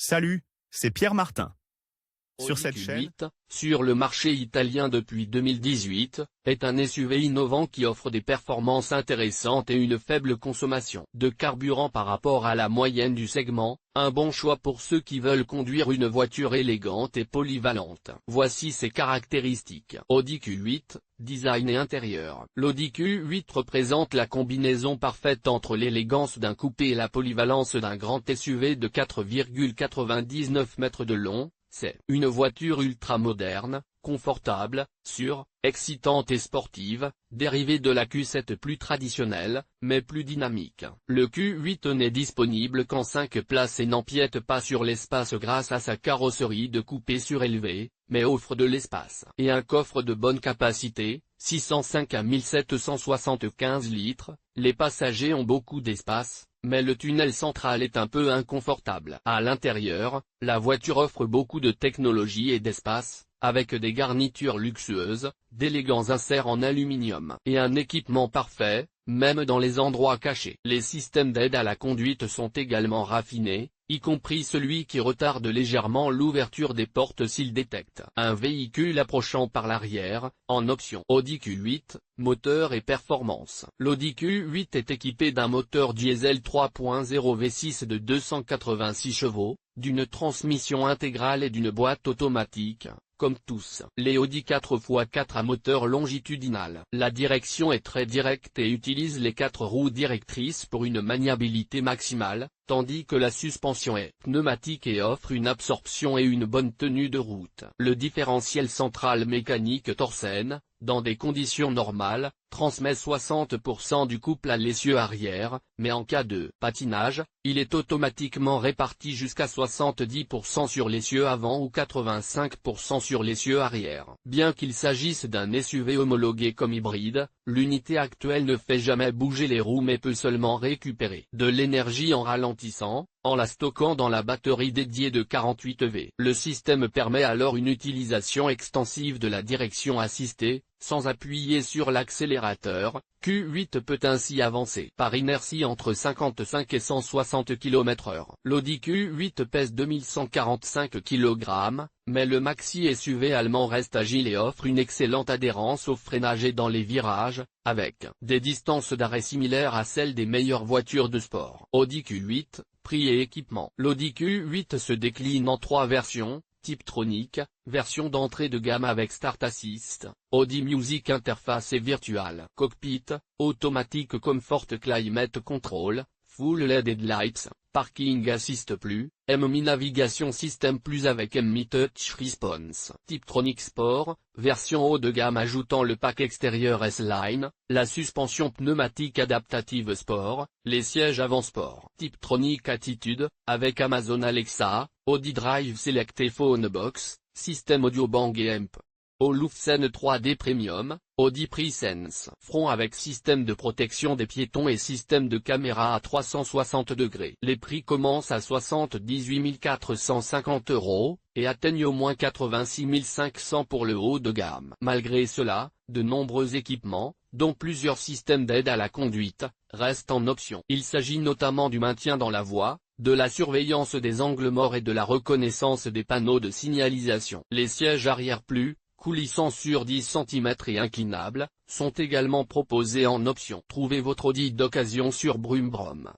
Salut, c'est Pierre Martin. Sur Audi cette chaîne, Q8, sur le marché italien depuis 2018, est un SUV innovant qui offre des performances intéressantes et une faible consommation de carburant par rapport à la moyenne du segment, un bon choix pour ceux qui veulent conduire une voiture élégante et polyvalente. Voici ses caractéristiques. Audi Q8, design et intérieur. L'Audi Q8 représente la combinaison parfaite entre l'élégance d'un coupé et la polyvalence d'un grand SUV de 4,99 mètres de long. C'est une voiture ultra-moderne, confortable, sûre, excitante et sportive, dérivée de la Q7 plus traditionnelle, mais plus dynamique. Le Q8 n'est disponible qu'en 5 places et n'empiète pas sur l'espace grâce à sa carrosserie de coupé surélevé, mais offre de l'espace et un coffre de bonne capacité, 605 à 1775 litres, les passagers ont beaucoup d'espace, mais le tunnel central est un peu inconfortable. À l'intérieur, la voiture offre beaucoup de technologie et d'espace, avec des garnitures luxueuses, d'élégants inserts en aluminium et un équipement parfait, même dans les endroits cachés. Les systèmes d'aide à la conduite sont également raffinés, y compris celui qui retarde légèrement l'ouverture des portes s'il détecte un véhicule approchant par l'arrière. En option Audi Q8, moteur et performance. L'Audi Q8 est équipé d'un moteur diesel 3.0 V6 de 286 chevaux, d'une transmission intégrale et d'une boîte automatique. Comme tous les Audi 4x4 à moteur longitudinal, la direction est très directe et utilise les 4 roues directrices pour une maniabilité maximale, tandis que la suspension est pneumatique et offre une absorption et une bonne tenue de route. Le différentiel central mécanique Torsen, dans des conditions normales, transmet 60% du couple à l'essieu arrière, mais en cas de patinage, il est automatiquement réparti jusqu'à 70% sur l'essieu avant ou 85% sur l'essieu arrière. Bien qu'il s'agisse d'un SUV homologué comme hybride, l'unité actuelle ne fait jamais bouger les roues mais peut seulement récupérer de l'énergie en ralentissant, en la stockant dans la batterie dédiée de 48V. Le système permet alors une utilisation extensive de la direction assistée, sans appuyer sur l'accélérateur. Q8 peut ainsi avancer par inertie entre 55 et 160 km/h. L'Audi Q8 pèse 2145 kg, mais le maxi SUV allemand reste agile et offre une excellente adhérence au freinage et dans les virages, avec des distances d'arrêt similaires à celles des meilleures voitures de sport. Audi Q8, prix et équipement. L'Audi Q8 se décline en 3 versions. Tiptronic, version d'entrée de gamme avec Start Assist, Audi Music Interface et Virtual Cockpit, Automatic Comfort Climate Control, Full LED Headlights, Parking Assist Plus, MMI Navigation System Plus avec MMI Touch Response. Tiptronic Sport, version haut de gamme ajoutant le pack extérieur S-Line, la suspension pneumatique adaptative Sport, les sièges avant Sport. Tiptronic Attitude, avec Amazon Alexa, Audi Drive Select et Phonebox, système audio Bang & Amp. Olufsen 3D Premium, Audi Presence. Front avec système de protection des piétons et système de caméra à 360 degrés. Les prix commencent à 78 450 €, et atteignent au moins 86 500 pour le haut de gamme. Malgré cela, de nombreux équipements, dont plusieurs systèmes d'aide à la conduite, restent en option. Il s'agit notamment du maintien dans la voie, de la surveillance des angles morts et de la reconnaissance des panneaux de signalisation. Les sièges arrière plus coulissants sur 10 cm et inclinables, sont également proposés en option. Trouvez votre Audi d'occasion sur Brumbrum.